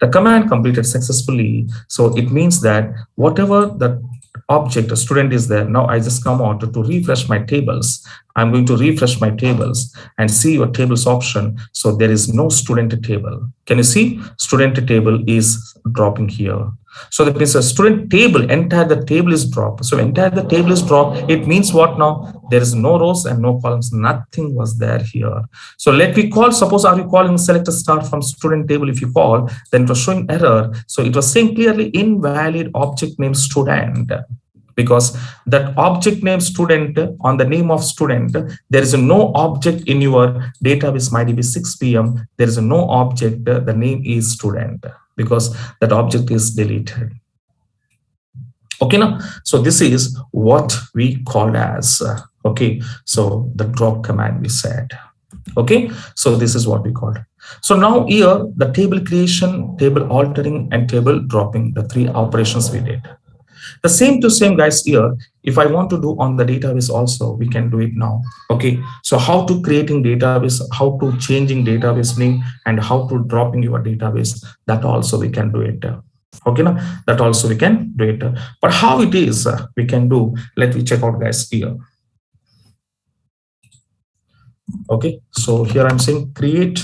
A: The command completed successfully. So it means that whatever the object, a student is there. Now I just come out to refresh my tables. I'm going to refresh my tables and see your tables option. So there is no student table. Can you see? Student table is dropping here. So that means a student table, entire the table is dropped. So entire the table is dropped. It means what now? There is no rows and no columns. Nothing was there here. So let me call, suppose are you calling select a star from student table? If you call, then it was showing error. So it was saying clearly invalid object name student, because that object name student on the name of student, there is no object in your database MyDB 6pm. There is no object, the name is student, because that object is deleted. Okay, now so this is what we called as okay, so the drop command we said. Okay, so this is what we called. So now here the table creation, table altering, and table dropping, the three operations we did. The same to same guys here, if I want to do on the database also, we can do it now. Okay, so how to creating database, how to changing database name, and how to dropping your database, that also we can do it. Okay, now that also we can do it. But how it is we can do, let me check out guys here. Okay, so here I'm saying create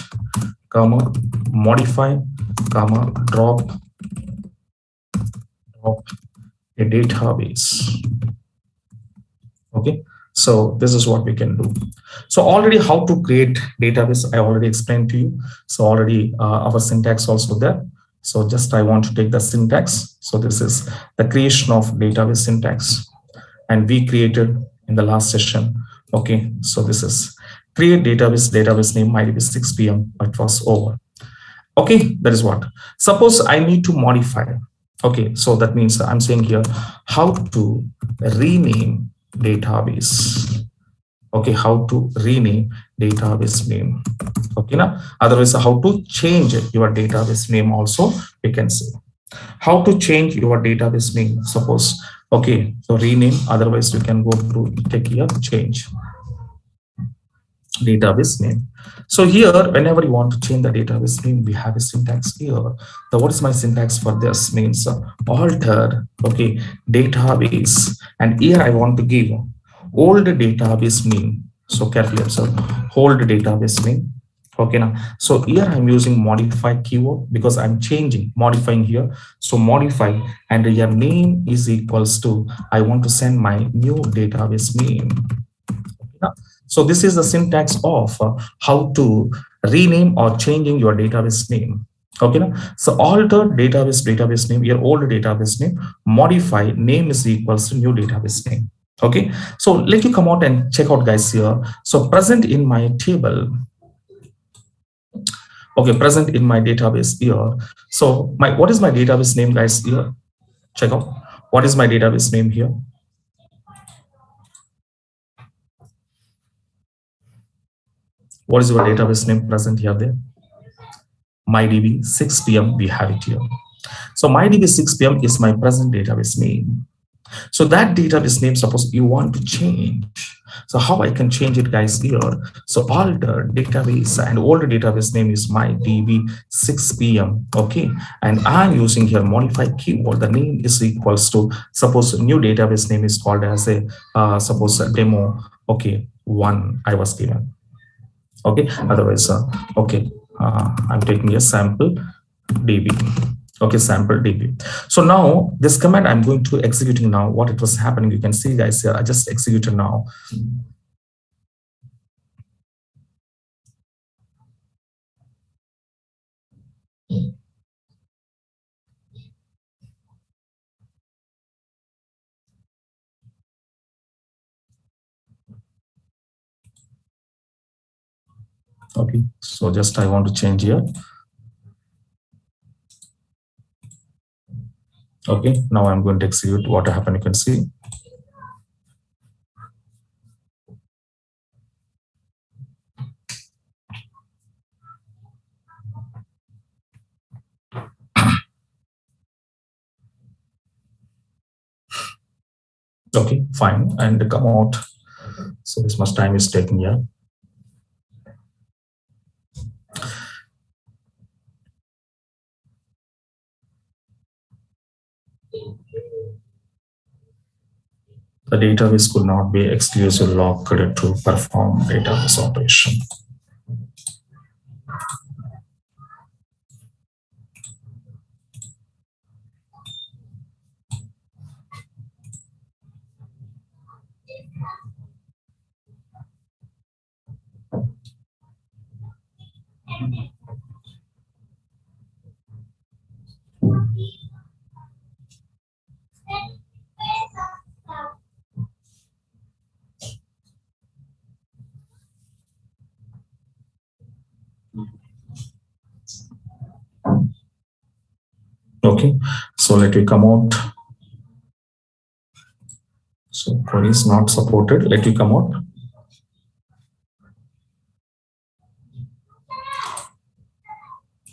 A: comma modify comma drop a database. Okay, so this is what we can do. So already how to create database I already explained to you. So already our syntax also there. So just I want to take the syntax. So this is the creation of database syntax, and we created in the last session. Okay, so this is create database name MyDB 6pm. It was over. Okay, that is what. Suppose I need to modify. Okay, so that means I'm saying here how to rename database. Okay, how to rename database name. Okay, now otherwise how to change your database name also we can say. How to change your database name, suppose. Okay, so rename, otherwise we can go to take here change database name. So here whenever you want to change the database name, we have a syntax here. So what is my syntax for this? Means alter, okay, database, and here I want to give old database name. So carefully observe, old database name. Okay, now so here I'm using modify keyword because I'm changing, modifying here. So modify, and your name is equals to, I want to send my new database name. So this is the syntax of how to rename or changing your database name. Okay, so alter database name, your old database name, modify name is equals to new database name. Okay, so let you come out and check out guys here. So present in my table. Okay, present in my database here. So my what is my database name guys here? Check out what is my database name here. What is your database name present here there? MyDB 6pm, we have it here. So MyDB 6pm is my present database name. So that database name, suppose you want to change. So how I can change it guys here? So alter database, and older database name is MyDB 6pm. Okay, and I'm using here modify keyword. The name is equals to, suppose new database name is called as a suppose a demo. Okay, 1 I was given. Okay, otherwise okay, I'm taking a sample db. Okay, sample db. So now this command I'm going to executing now. What it was happening, you can see guys here. I just executed now. Okay, so just I want to change here. Okay, now I'm going to execute. What happened, you can see. Okay, fine, and come out. So this much time is taken here. The database could not be exclusively locked to perform database operation. Okay, so let me come out. So query is not supported. Let me come out.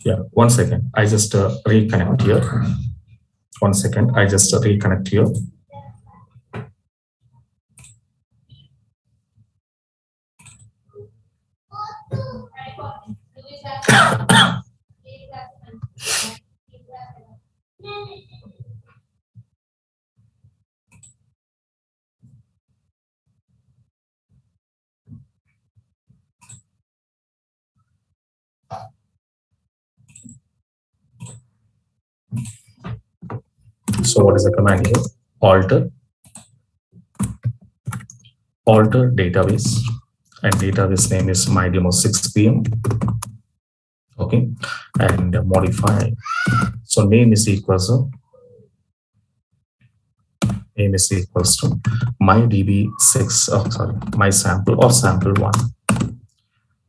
A: Yeah, 1 second. I just reconnect here. 1 second. I just reconnect here. So what is the command here? Alter database, and database name is mydemo 6 p.m. Okay, and modify. So name is equals to mydb6. Oh, sorry, my sample or sample 1.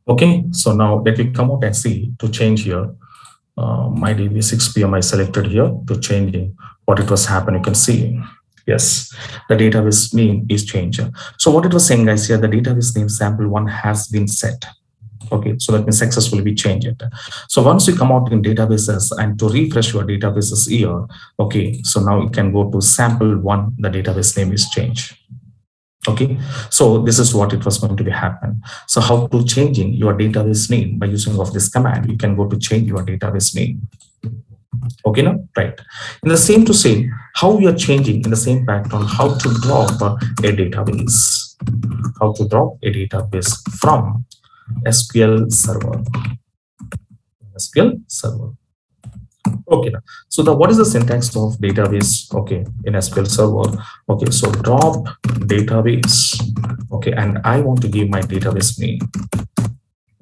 A: Okay, so now let me come out and see to change here. MyDB 6 p.m. I selected here to changing what it was happening. You can see, yes, the database name is changed. So what it was saying, guys, here the database name sample 1 has been set. Okay, so that means successfully we change it. So once you come out in databases and to refresh your databases here, okay, so now you can go to sample 1, the database name is changed. Okay, so this is what it was going to be happen. So how to changing your database name by using of this command, you can go to change your database name. Okay, now right. In the same to say how we are changing in the same pattern, how to drop a database, from SQL Server. Okay, so what is the syntax of database? Okay, in SQL Server. Okay, so drop database. Okay, and I want to give my database name.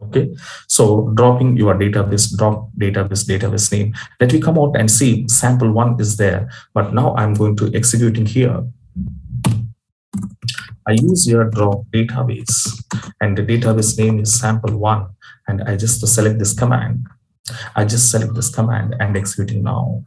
A: Okay, so dropping your database, drop database name. Let me come out and see sample 1 is there, but now I'm going to executing here. I use your drop database, and the database name is sample 1, and I just select this command. I just select this command and executing now.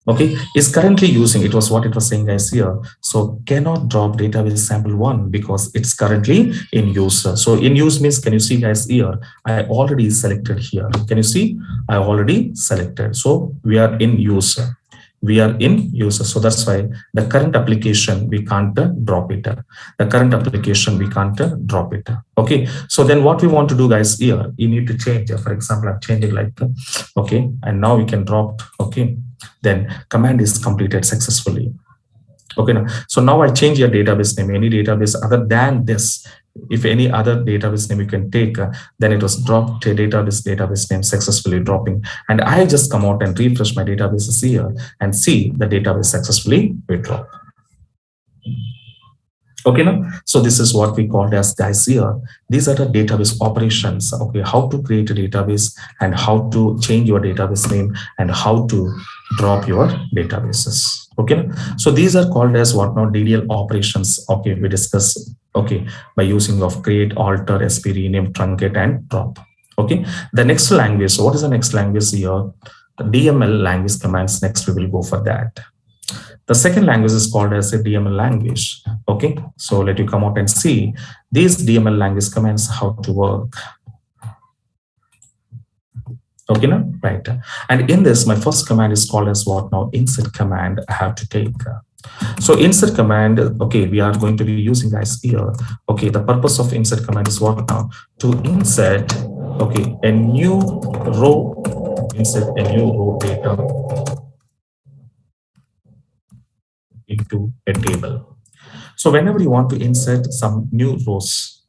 A: Okay, is currently using, it was what it was saying, guys, here. So cannot drop database sample 1 because it's currently in use. So in use means, can you see, guys, here I already selected here. Can you see? I already selected. So we are in use. So that's why the current application we can't drop it. Okay, so then what we want to do, guys, here you need to change. For example, I'm changing like okay, and now we can drop. Okay, then command is completed successfully. Okay, so now I change your database name, any database other than this. If any other database name you can take, then it was dropped database name successfully dropping. And I just come out and refresh my databases here and see the database successfully we drop. Okay, now, so this is what we called as, guys, here. These are the database operations. Okay, how to create a database and how to change your database name and how to drop your databases. Okay, so these are called as what now DDL operations. Okay, we discuss. Okay, by using of create, alter, SP, rename, truncate, and drop. Okay, the next language. So what is the next language here? The DML language commands. Next, we will go for that. The second language is called as a DML language. Okay, so let you come out and see these DML language commands how to work. Okay, now, right. And in this, my first command is called as what now? Insert command I have to take. So insert command, okay, we are going to be using, guys, here. Okay, the purpose of insert command is what now? To insert, okay, a new row, data into a table. So whenever you want to insert some new rows,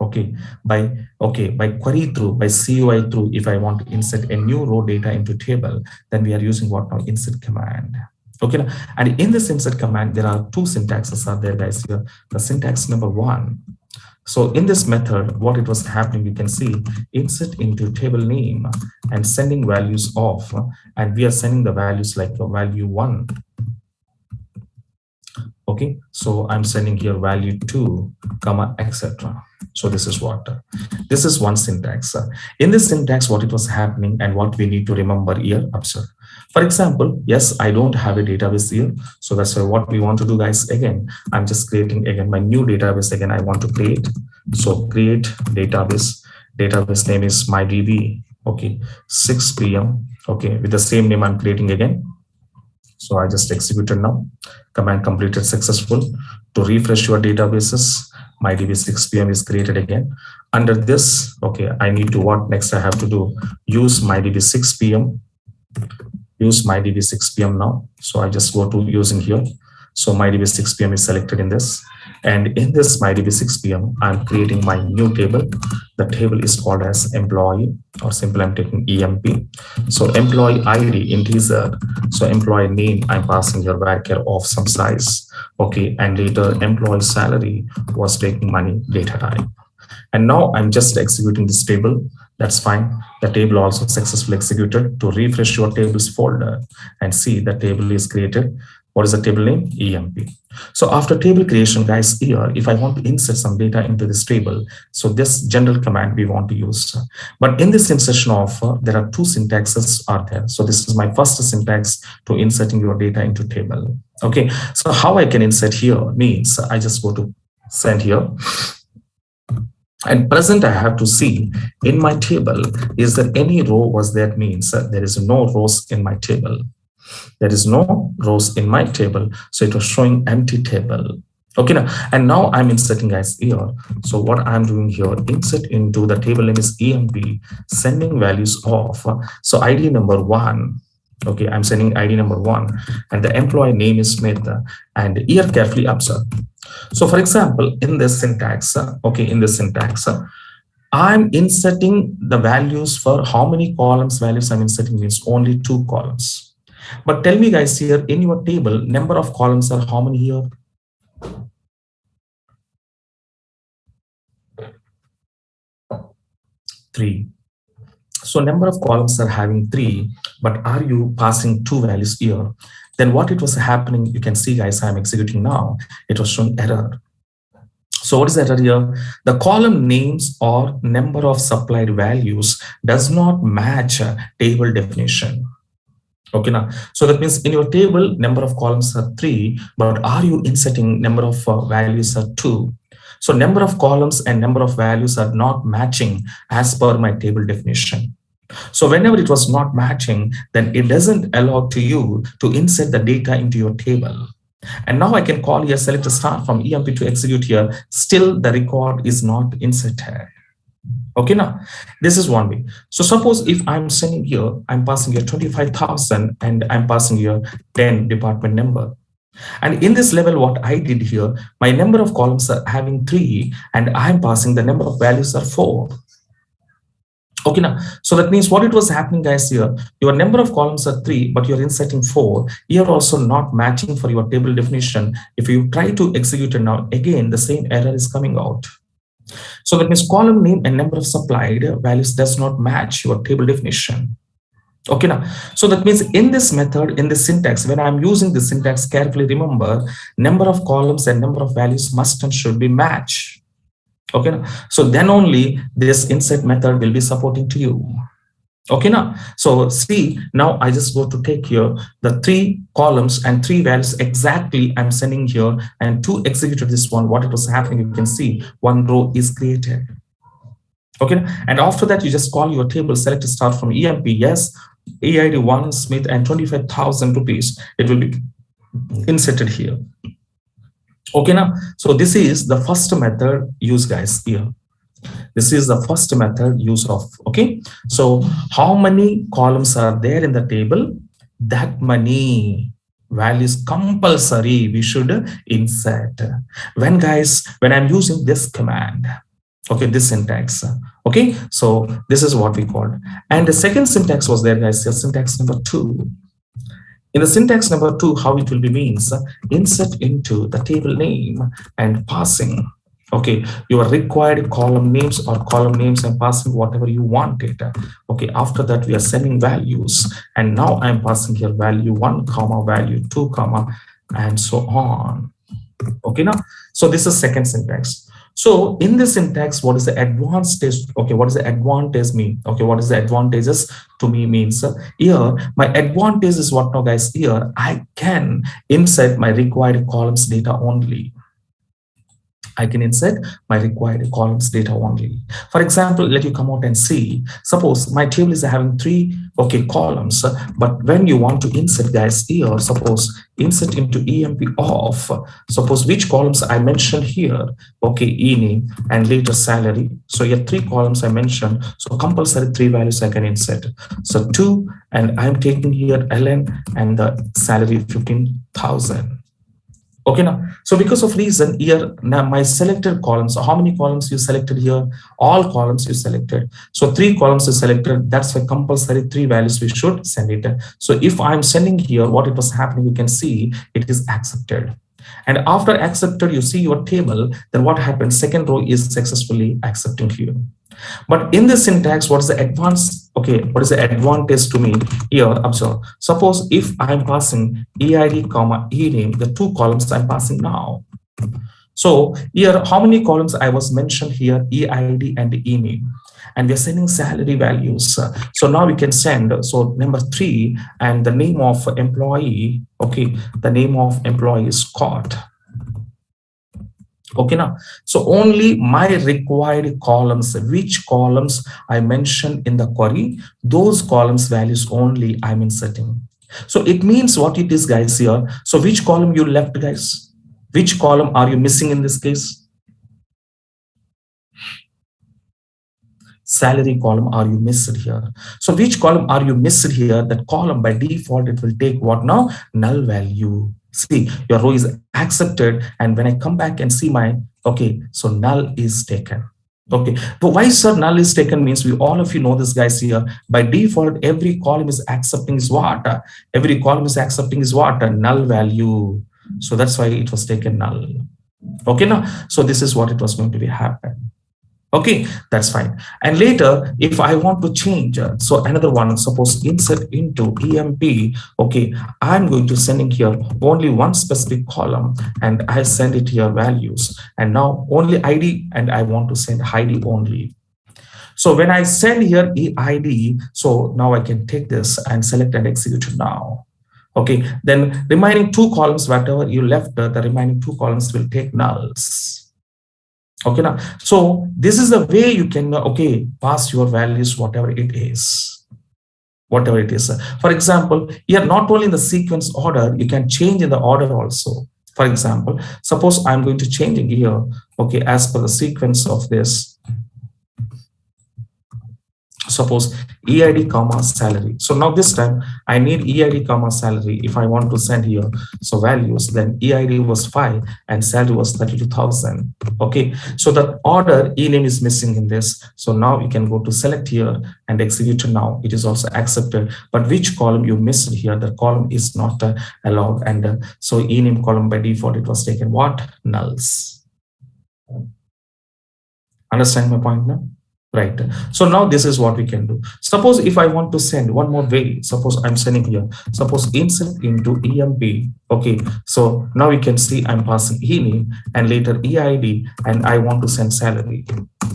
A: by query through, by CUI through, if I want to insert a new row data into table, then we are using what now? Insert command. Okay, and in this insert command, there are two syntaxes are there, guys. Here, the syntax number one. So in this method, what it was happening, you can see insert into table name and sending values of, and we are sending the values like value 1. Okay, so I'm sending here value 2, comma, etc. So this is what, this is one syntax. In this syntax, what it was happening and what we need to remember here, observe. For example, yes, I don't have a database here. So that's why what we want to do, guys, again, I'm just creating again my new database. Again, I want to create. So create database. Database name is mydb. Okay, 6 p.m. Okay, with the same name I'm creating again. So I just executed now. Command completed successful. To refresh your databases, mydb 6 p.m. is created again. Under this, okay, I need to what next I have to do? Use mydb 6 p.m. Use mydb 6 p.m. now. So I just go to using here. So mydb 6 p.m. is selected in this. And in this mydb 6 p.m., I'm creating my new table. The table is called as employee, or simply I'm taking EMP. So employee ID integer. So employee name, I'm passing here varchar of some size. Okay, and later employee salary was taking money data type. And now I'm just executing this table. That's fine. The table also successfully executed. To refresh your tables folder and see the table is created. What is the table name? EMP. So after table creation, guys, here, if I want to insert some data into this table, so this general command we want to use. But in this insertion of, there are two syntaxes are there. So this is my first syntax to inserting your data into table. Okay, so how I can insert here means I just go to send here. And present, I have to see in my table, is there any row was there? Means there is no rows in my table. There is no rows in my table. So it was showing empty table. Okay, now, and now I'm inserting, guys, here. So what I'm doing here, insert into the table name is EMP, sending values of, so ID number 1. Okay, I'm sending ID number 1, and the employee name is Smith, and here carefully observe. So for example, in this syntax, okay, in this syntax, I'm inserting the values for how many columns values I'm inserting means only 2 columns. But tell me, guys, here in your table, number of columns are how many here? 3. So number of columns are having 3, but are you passing 2 values here? Then what it was happening, you can see, guys, I'm executing now. It was showing error. So what is the error here? The column names or number of supplied values does not match table definition. Okay, now, so that means in your table, number of columns are 3, but are you inserting number of values are 2? So number of columns and number of values are not matching as per my table definition. So whenever it was not matching, then it doesn't allow to you to insert the data into your table. And now I can call here select a start from EMP to execute here. Still the record is not inserted. Okay, now this is one way. So suppose if I'm sending here, I'm passing here 25,000 and I'm passing here 10 department number. And in this level, what I did here, my number of columns are having 3 and I'm passing the number of values are 4. Okay, now, so that means what it was happening, guys, here, your number of columns are 3, but you're inserting 4. You're also not matching for your table definition. If you try to execute it now, again, the same error is coming out. So that means column name and number of supplied values does not match your table definition. Okay, now, so that means in this method, in this syntax, when I'm using this syntax, carefully remember number of columns and number of values must and should be matched. Okay, now, so then only this insert method will be supporting to you. Okay, now, so see, now I just go to take here the 3 columns and 3 values exactly I'm sending here, and to execute this one, what it was happening, you can see 1 row is created. Okay, and after that, you just call your table, select a start from EMP, yes, AID 1 Smith and 25,000 rupees. It will be inserted here. Okay, now, so this is the first method used, guys, here. This is the first method use of, okay. So how many columns are there in the table? That many values compulsory we should insert. When guys, when I'm using this command, okay, this syntax, okay, so this is what we called. And the second syntax was there, guys, the syntax number 2. In the syntax number 2, how it will be means insert into the table name and passing, okay, your required column names or column names and passing whatever you want it. Okay, after that we are sending values, and now I'm passing here value 1 comma value 2 comma and so on. Okay, now so this is second syntax. So in this syntax, what is the advantage? Okay, what does the advantage mean? Okay, what is the advantages to me means here my advantage is what now, guys? Here I can insert my required columns data only. I can insert my required columns data only. For example, let you come out and see, suppose my table is having 3 columns, but when you want to insert, guys, here, suppose insert into emp of, suppose which columns I mentioned here, okay, e-name and later salary. So here 3 columns I mentioned, so compulsory 3 values I can insert. So 2, and I'm taking here ln and the salary 15,000. Okay, now, so because of reason here, now my selected columns, so how many columns you selected here? All columns you selected. So 3 columns you selected, that's why compulsory 3 values we should send it. So if I'm sending here, what it was happening, you can see it is accepted. And after accepted, you see your table, then what happens? Second row is successfully accepting here. But in this syntax, what is the advanced? Okay, what is the advantage to me here? Observe. Suppose if I'm passing eid comma ename, the 2 columns I'm passing now. So here, how many columns I was mentioned here? eid and ename, and we're sending salary values. So now we can send. So number 3 and the name of employee. Okay, the name of employee is Scott. Okay, now, so only my required columns, which columns I mentioned in the query, those columns values only I'm inserting. So it means what it is, guys, here. So which column you left, guys? Which column are you missing in this case? Salary column are you missed here. So which column are you missed here? That column by default, it will take what now? Null value. See, your row is accepted, and when I come back and see my, okay, so null is taken. Okay, but why, sir, null is taken means we all of you know this, guys, here. By default, every column is accepting is what? Every column is accepting is what? A null value. So that's why it was taken null. Okay, now, so this is what it was going to be happen. Okay, that's fine. And later, if I want to change, so another one, suppose insert into emp, okay, I'm going to sending here only one specific column, and I send it here values, and now only id, and I want to send id only. So when I send here eid, so now I can take this and select and execute it now. Okay, then remaining 2 columns, whatever you left, the remaining 2 columns will take nulls. Okay, now, so this is the way you can, okay, pass your values, whatever it is. Whatever it is. For example, here, not only in the sequence order, you can change in the order also. For example, suppose I'm going to change it here, okay, as per the sequence of this. Suppose eid comma salary. So now this time I need eid comma salary. If I want to send here, so values, then eid was 5 and salary was 32,000. Okay, so the order ename is missing in this. So now you can go to select here and execute now. It is also accepted. But which column you missed here? The column is not allowed, and so ename column by default it was taken what? Nulls. Understand my point now? Right. So now this is what we can do. Suppose if I want to send one more way, suppose I'm sending here, suppose insert into emp. Okay, so now you can see I'm passing ename and later eid, and I want to send salary.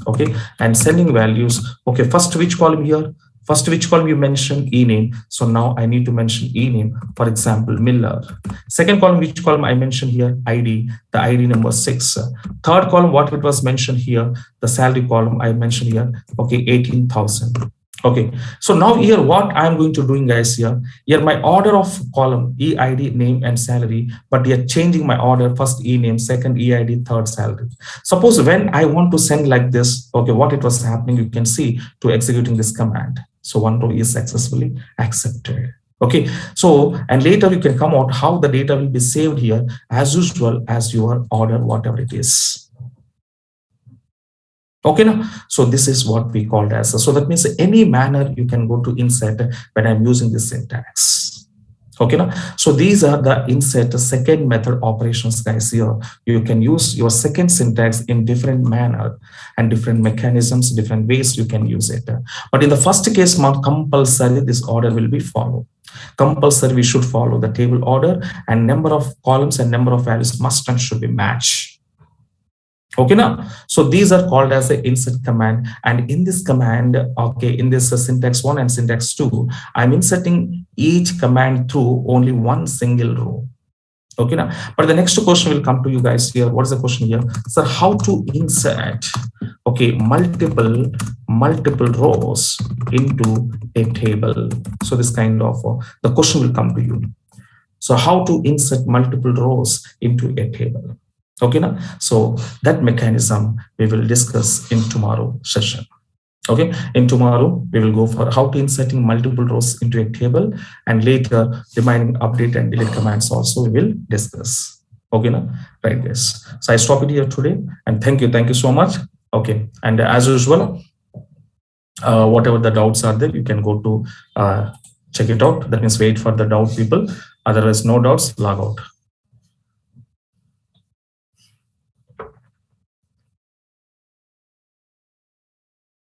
A: Okay, and sending values. Okay, first which column here? First, which column you mentioned? ename. So now I need to mention ename, for example, Miller. Second column, which column I mentioned here? ID, the ID number 6. Third column, what it was mentioned here? The salary column I mentioned here. Okay, 18,000. Okay, so now here what I'm going to doing, guys, here my order of column eid, name and salary, but you're changing my order: first ename, second eid, third salary. Suppose when I want to send like this, okay, what it was happening, you can see to executing this command. So one row is successfully accepted. Okay, so and later you can come out how the data will be saved here as usual as your order, whatever it is. Okay, now so this is what we called as, so that means any manner you can go to insert when I'm using this syntax. Okay, now so these are the insert second method operations, guys. Here you can use your second syntax in different manner and different mechanisms, different ways you can use it. But in the first case, compulsory this order will be followed. Compulsory we should follow the table order, and number of columns and number of values must and should be matched. Okay, now so these are called as the insert command, and in this command, okay, in this syntax 1 and syntax 2, I'm inserting each command through only one single row. Okay, now but the next question will come to you guys here. What is the question here? So how to insert, okay, multiple rows into a table. So this kind of the question will come to you. So how to insert multiple rows into a table. Okay, now so that mechanism we will discuss in tomorrow session. Okay, in tomorrow we will go for how to inserting multiple rows into a table, and later remaining update and delete commands also we will discuss. Okay, now right, guys. So I stop it here today, and thank you so much. Okay, and as usual, whatever the doubts are there, you can go to check it out. That means wait for the doubt people. Otherwise, no doubts, log out.